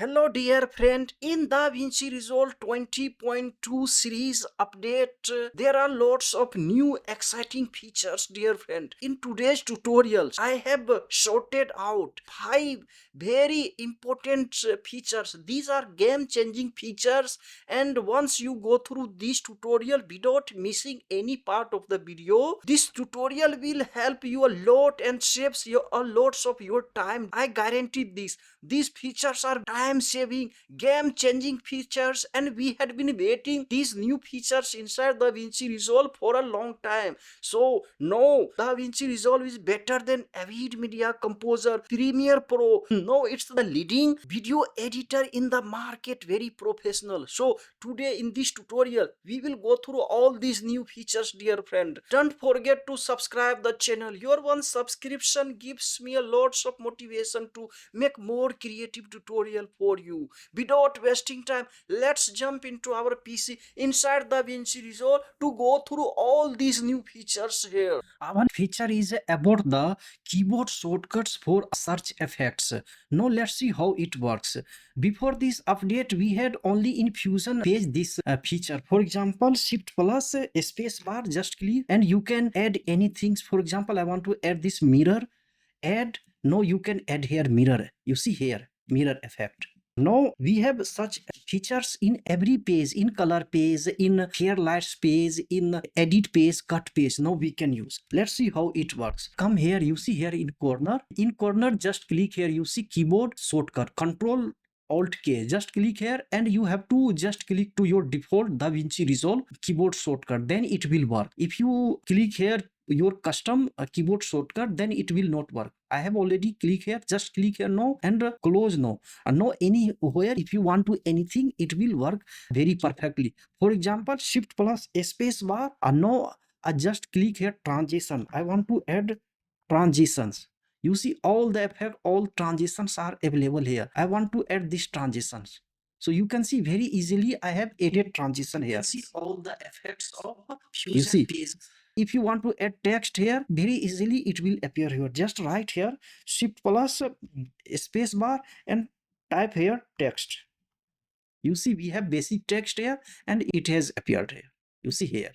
Hello dear friend, in DaVinci Resolve 20.2 series update, there are lots of new exciting features dear friend. In today's tutorials, I have sorted out 5 very important features. These are game changing features, and once you go through this tutorial without missing any part of the video, this tutorial will help you a lot and saves you a lots of your time. I guarantee this. These features are time saving, game changing features, and we had been waiting these new features inside DaVinci Resolve for a long time. So, no, DaVinci Resolve is better than Avid Media Composer, Premiere Pro. No, it's the leading video editor in the market, very professional. So, today in this tutorial, we will go through all these new features, dear friend. Don't forget to subscribe the channel. Your one subscription gives me a lots of motivation to make more creative tutorial for you. Without wasting time, let's jump into our PC inside DaVinci Resolve to go through all these new features here. Our feature is about the keyboard shortcuts for search effects. Now let's see how it works. Before this update, we had only in Fusion page this feature. For example, Shift plus space bar, just click and you can add anything. For example, I want to add this mirror. Add. Now you can add here mirror. You see here mirror effect. Now we have such features in every page, in color page, in highlights page, in edit page, cut page. Now we can use. Let's see how it works. Come here, you see here in corner. In corner, just click here. You see keyboard shortcut. Control Alt K. Just click here and you have to just click to your default DaVinci Resolve keyboard shortcut. Then it will work. If you click here your custom keyboard shortcut, then it will not work. I have already clicked here. Just click here now and close now. And now anywhere if you want to anything, it will work very perfectly. For example, Shift plus space bar. And now I just click here transition. I want to add transitions. You see all the effect, all transitions are available here. I want to add these transitions. So you can see very easily I have added transition here. See all the effects of Fusion. You see. If you want to add text here, very easily it will appear here. Just write here Shift plus space bar and type here text. You see we have basic text here and it has appeared here. You see here.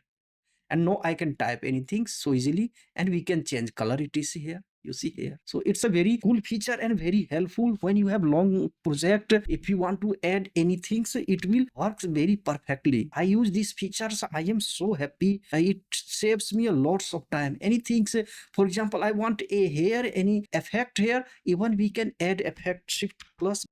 And now I can type anything so easily and we can change color. It is here. You see here. So it's a very cool feature and very helpful when you have long project. If you want to add anything, so it will work very perfectly. I use these features. I am so happy. It saves me a lots of time. Anything, for example, I want a hair, any effect here. Even we can add effect Shift plus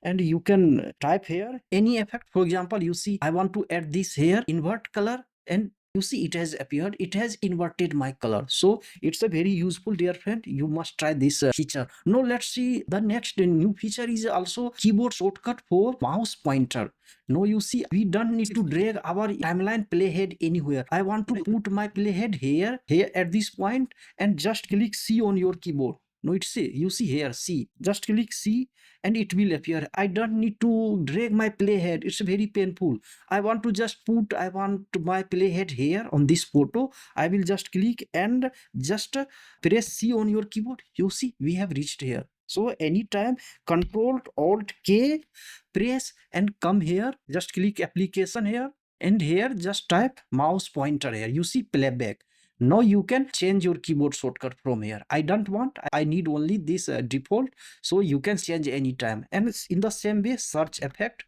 and you can type here any effect. For example, you see I want to add this here invert color and you see it has appeared. It has inverted my color. So it's a very useful dear friend. You must try this feature. Now let's see the next new feature is also keyboard shortcut for mouse pointer. Now you see we don't need to drag our timeline playhead anywhere. I want to put my playhead here at this point and just click C on your keyboard. No, it's C. You see here C. Just click C and it will appear. I don't need to drag my playhead. It's very painful. I want to just put my playhead here on this photo. I will just click and just press C on your keyboard. You see we have reached here. So anytime Control Alt K, press and come here. Just click application here and here just type mouse pointer here. You see playback. Now you can change your keyboard shortcut from here. I don't want, I need only this default. So you can change anytime. And in the same way, search effect,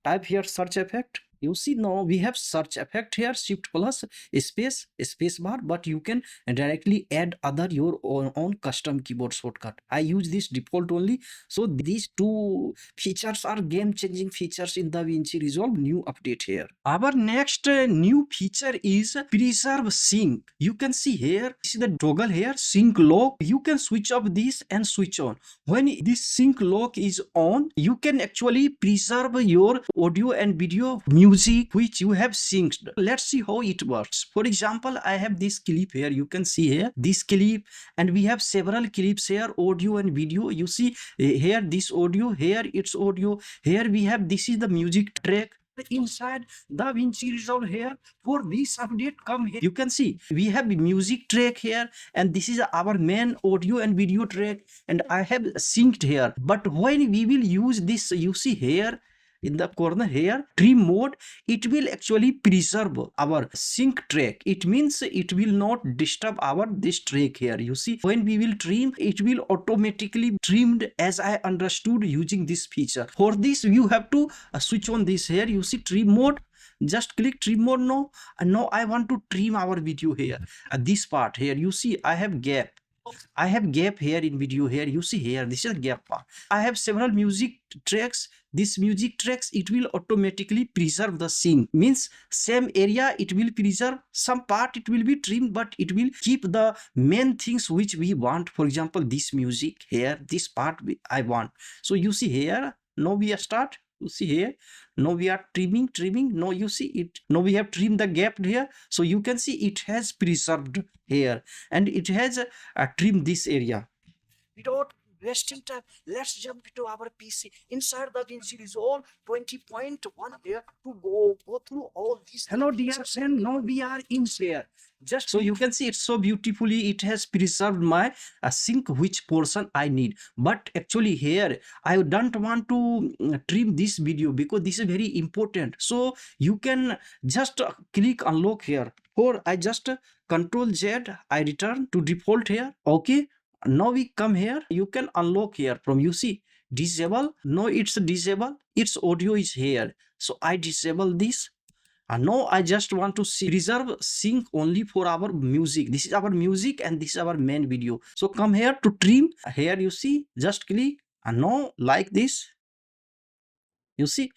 type here search effect. You see now we have search effect here, Shift plus space bar, but you can directly add other your own custom keyboard shortcut. I use this default only. So these two features are game changing features in DaVinci Resolve new update here. Our next new feature is preserve sync. You can see here, this is the toggle here, sync lock. You can switch off this and switch on. When this sync lock is on, you can actually preserve your audio and video music which you have synced. Let's see how it works. For example, I have this clip here. You can see here this clip and we have several clips here, audio and video. You see here this audio, here it's audio, here we have this is the music track. inside DaVinci Resolve here. For this update, come here. You can see we have music track here, and this is our main audio and video track, and I have synced here. But when we will use this, you see here in the corner here, trim mode, it will actually preserve our sync track. It means it will not disturb our this track here. You see, when we will trim, it will automatically trimmed as I understood using this feature. For this, you have to switch on this here. You see trim mode. Just click trim mode now. And now I want to trim our video here. This part here, you see I have gap. I have gap here in video here. You see here, this is a gap part. I have several music tracks. This music tracks, it will automatically preserve the scene. Means same area, it will preserve. Some part it will be trimmed, but it will keep the main things which we want. For example, this music here, this part I want. So you see here, now we start. You see here, now we are trimming. Now you see it, now we have trimmed the gap here. So you can see it has preserved here, and it has trimmed this area. Without wasting time, let's jump into our PC inside the DaVinci Resolve 20.1 here to go through all these. Hello dear friend, now we are in here. Just so you can see it so beautifully, it has preserved my sync which portion I need. But actually here I don't want to trim this video because this is very important. So you can just click unlock here, or I just Control Z, I return to default here. Okay, now we come here, you can unlock here from, you see disable. No, it's disable, its audio is here, so I disable this. And now I just want to reserve sync only for our music. This is our music and this is our main video. So come here to trim. Here you see, just click, and now like this, you see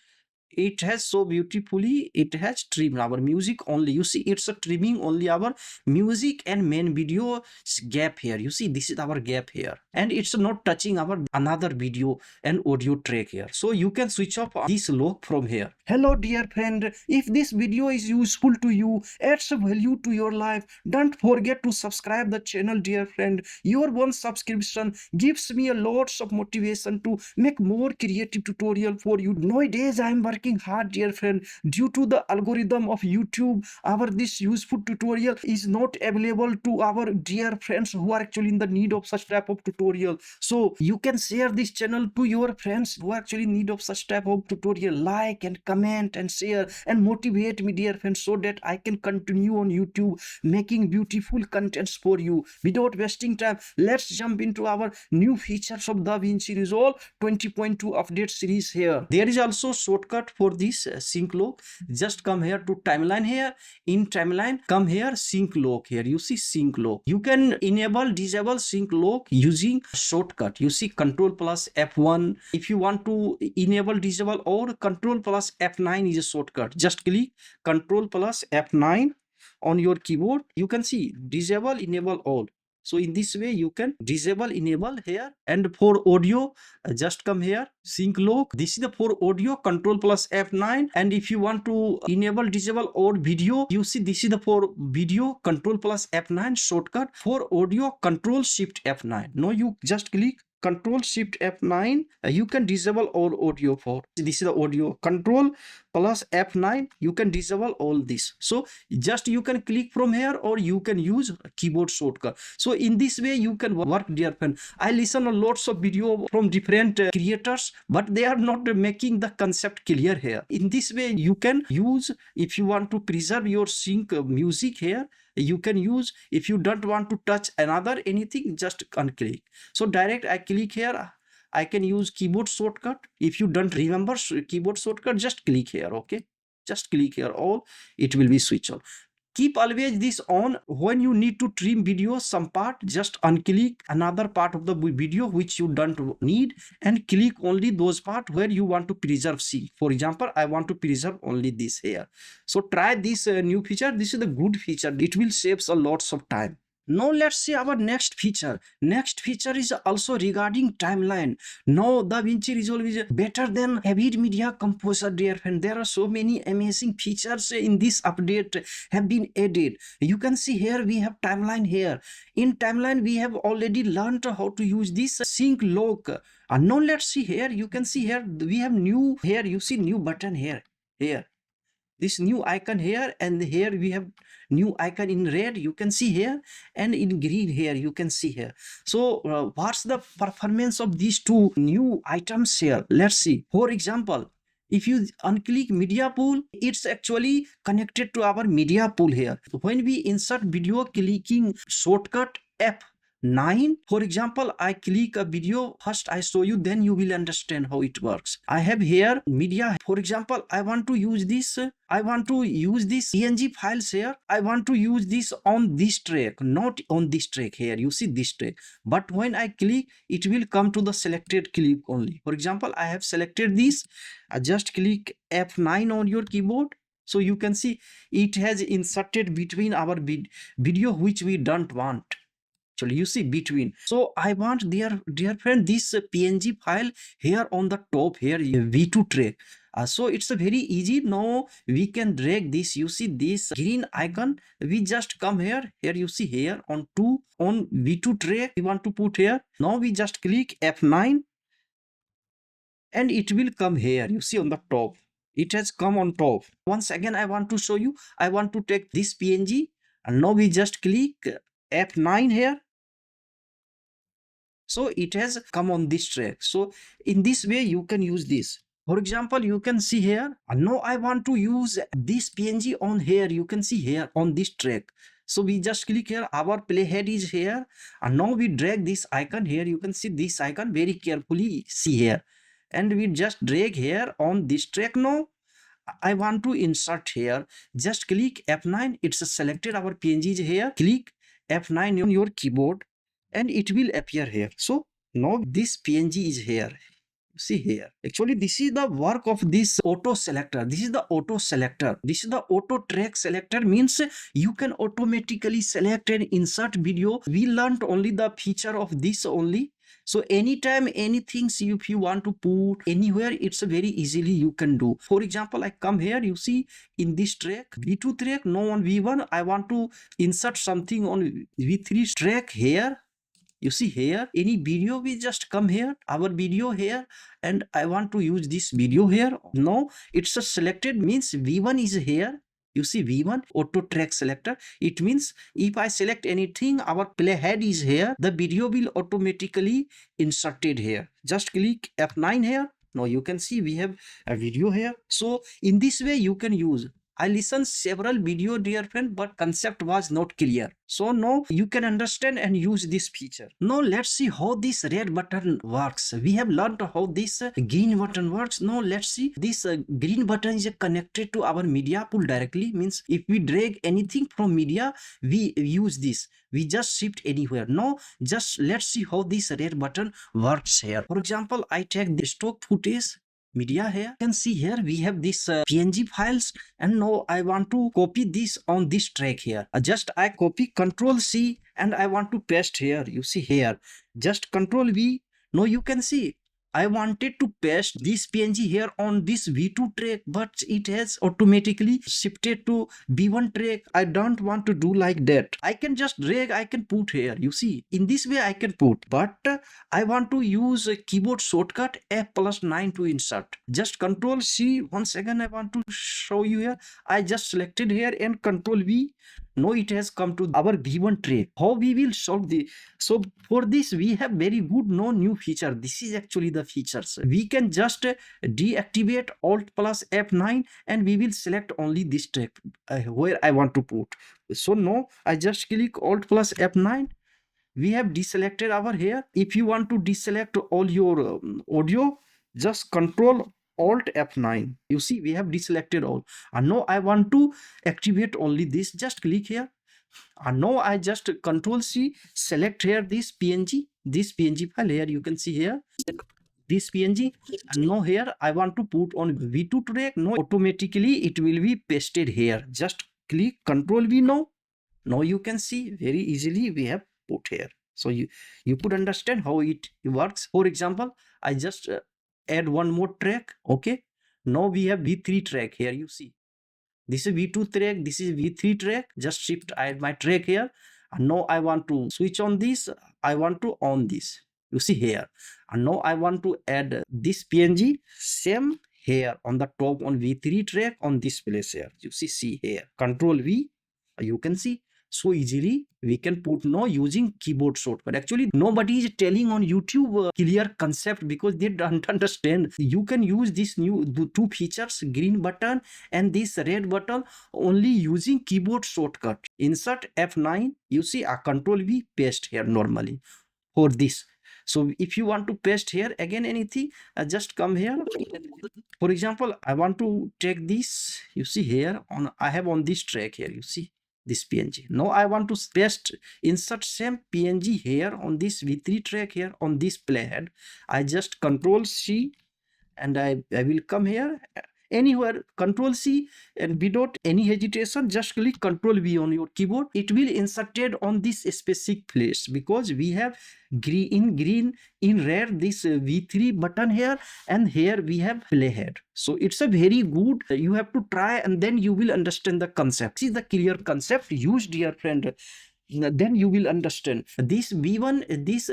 it has so beautifully, it has trimmed our music only. You see it's a trimming only our music and main video gap here. You see this is our gap here, and it's not touching our another video and audio track here. So you can switch off this lock from here. Hello dear friend, if this video is useful to you, adds value to your life, don't forget to subscribe the channel dear friend. Your one subscription gives me a lots of motivation to make more creative tutorial for you. Nowadays I am working hard dear friend. Due to the algorithm of YouTube, our this useful tutorial is not available to our dear friends who are actually in the need of such type of tutorial. So you can share this channel to your friends who are actually in need of such type of tutorial. Like and comment and share and motivate me dear friends, so that I can continue on YouTube making beautiful contents for you. Without wasting time, let's jump into our new features of DaVinci Resolve 20.2 update series here. There is also shortcut for this sync lock. Just come here to timeline here. In timeline, come here sync lock here. You see sync lock. You can enable, disable sync lock using shortcut. You see Control plus F1. If you want to enable, disable, or Control plus F9 is a shortcut. Just click Control plus F9 on your keyboard. You can see disable, enable all. So in this way you can disable, enable here. And for audio, just come here, sync lock. This is the for audio, Control plus F9. And if you want to enable, disable, or video, you see this is the for video, Control plus F9 shortcut. For audio, Control Shift F9. Now you just click Control Shift F9. You can disable all audio. For this is the audio, Control plus F9, you can disable all this. So just you can click from here, or you can use keyboard shortcut. So in this way you can work dear friend. I listen to lots of video from different creators, but they are not making the concept clear here. In this way you can use, if you want to preserve your sync music here, you can use. If you don't want to touch another anything, just unclick. So direct I click here, I can use keyboard shortcut. If you don't remember keyboard shortcut, just click here. Okay, just click here, all it will be switch on. Keep always this on. When you need to trim video some part, just unclick another part of the video which you don't need, and click only those part where you want to preserve sync. For example, I want to preserve only this here. So try this new feature. This is the good feature. It will save a lots of time. Now let's see our next feature. Next feature is also regarding timeline. Now DaVinci Resolve is better than Avid Media Composer dear friend. There are so many amazing features in this update have been added. You can see here we have timeline here. In timeline we have already learned how to use this sync lock. And now let's see here. You can see here we have new, here you see new button here. here, this new icon here, and here we have new icon in red, you can see here, and in green here you can see here. So what's the performance of these two new items here? Let's see. For example, if you unclick media pool, it's actually connected to our media pool here. When we insert video, clicking shortcut F9, for example, I click a video, first I show you, then you will understand how it works. I have here media. For example, I want to use this PNG files here. I want to use this on this track, not on this track here. You see this track. But when I click, it will come to the selected clip only. For example, I have selected this. I just click F9 on your keyboard. So you can see it has inserted between our video which we don't want. Actually, you see between. So I want, dear friend, this PNG file here on the top here, V2 track. So it's a very easy. Now we can drag this. You see this green icon. We just come here. Here you see here on V2 track. We want to put here. Now we just click F9, and it will come here. You see on the top. It has come on top. Once again, I want to show you. I want to take this PNG, and now we just click F9 here. So it has come on this track. So in this way you can use this. For example, you can see here, now I want to use this PNG on here. You can see here on this track. So we just click here, our playhead is here, and now we drag this icon here. You can see this icon very carefully, see here, and we just drag here on this track. Now I want to insert here, just click F9. It's selected, our PNG is here. Click F9 on your keyboard and it will appear here. So now this PNG is here. See here, actually this is the work of this auto selector. This is the auto selector. This is the auto track selector, means you can automatically select and insert video. We learned only the feature of this only. So anytime anything, if you want to put anywhere, it's very easily you can do. For example, I come here, you see in this track, V2 track, no on V1, I want to insert something on V3 track here. You see here, any video, we just come here, our video here, and I want to use this video here. Now it's a selected, means V1 is here. You see V1 auto track selector. It means if I select anything, our playhead is here, the video will automatically inserted here. Just click F9 here. Now you can see we have a video here. So in this way you can use. I listened several video, dear friend, but concept was not clear. So now you can understand and use this feature. Now let's see how this red button works. We have learned how this green button works. Now let's see, this green button is connected to our media pool directly. Means if we drag anything from media, we use this. We just shift anywhere. Now just let's see how this red button works here. For example, I take the stock footage media here. You can see here we have this PNG files, and now I want to copy this on this track here. Just I copy, Control C, and I want to paste here. You see here, just Control V. Now you can see I wanted to paste this PNG here on this V2 track, but it has automatically shifted to V1 track. I don't want to do like that. I can just drag, I can put here. You see, in this way I can put, but I want to use a keyboard shortcut F+9 to insert. Just Control C. Once again, I want to show you here. I just selected here and Control V. Now it has come to our V1 track. How we will solve this? So for this we have very good no new feature. This is actually the features. We can just deactivate Alt plus F9 and we will select only this track where I want to put. So now I just click Alt plus F9. We have deselected our here. If you want to deselect all your audio, just Control Alt F9. You see we have deselected all, and now I want to activate only this. Just click here, and now I just Control C, select here this PNG file here. You can see here this PNG, and now here I want to put on V2 track. Now automatically it will be pasted here. Just click Control V now. Now you can see very easily we have put here. So you could understand how it works. For example, I just add one more track. Okay, now we have V3 track here. You see this is V2 track, this is V3 track. Just shift, I add my track here, and now I want to switch on this. I want to on this. You see here, and now I want to add this PNG, same here on the top on V3 track on this place here. You see here, Control V, you can see so easily we can put no using keyboard shortcut. Actually nobody is telling on YouTube clear concept because they don't understand. You can use this new two features, green button and this red button, only using keyboard shortcut. Insert F9, you see a Control V, paste here normally for this. So if you want to paste here again anything, just come here. For example, I want to take this, you see here on, I have on this track here, you see this PNG. Now I want to paste, insert same PNG here on this V3 track here on this playhead. I just Control C and I will come here anywhere, Control C, and without any hesitation just click Control V on your keyboard. It will inserted on this specific place because we have green in red this V3 button here, and here we have playhead. So it's a very good, you have to try and then you will understand the concept. See the clear concept, use dear friend, then you will understand. This V1, this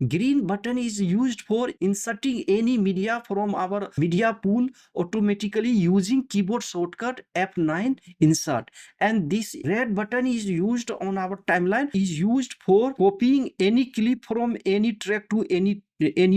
green button is used for inserting any media from our media pool automatically using keyboard shortcut F9 insert, and this red button is used on our timeline, is used for copying any clip from any track to any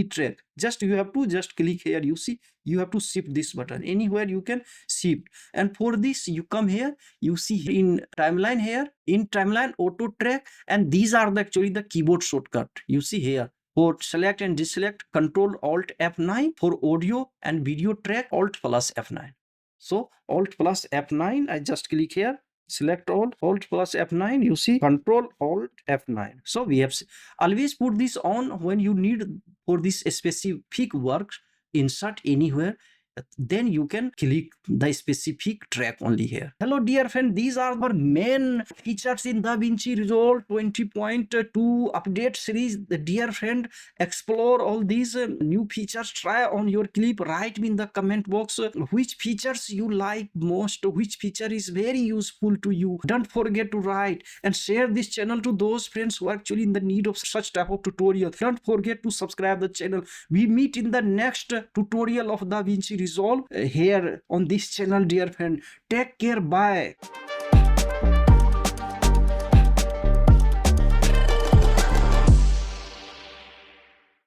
track. Just you have to just click here, you see you have to shift this button anywhere you can shift, and for this you come here, you see in timeline here, in timeline auto track, and these are the actually the keyboard shortcut. You see here for select and deselect, Control Alt F9, for audio and video track Alt plus F9. So Alt plus F9, I just click here, select all, Alt plus F9, you see Control Alt F9. So we have always put this on when you need for this specific work, insert anywhere, then you can click the specific track only here. Hello dear friend, these are our main features in DaVinci Resolve 20.2 update series. Dear friend, explore all these new features, try on your clip, write me in the comment box which features you like most, which feature is very useful to you. Don't forget to write and share this channel to those friends who are actually in the need of such type of tutorial. Don't forget to subscribe the channel. We meet in the next tutorial of DaVinci Resolve here on this channel, dear friend. Take care, bye.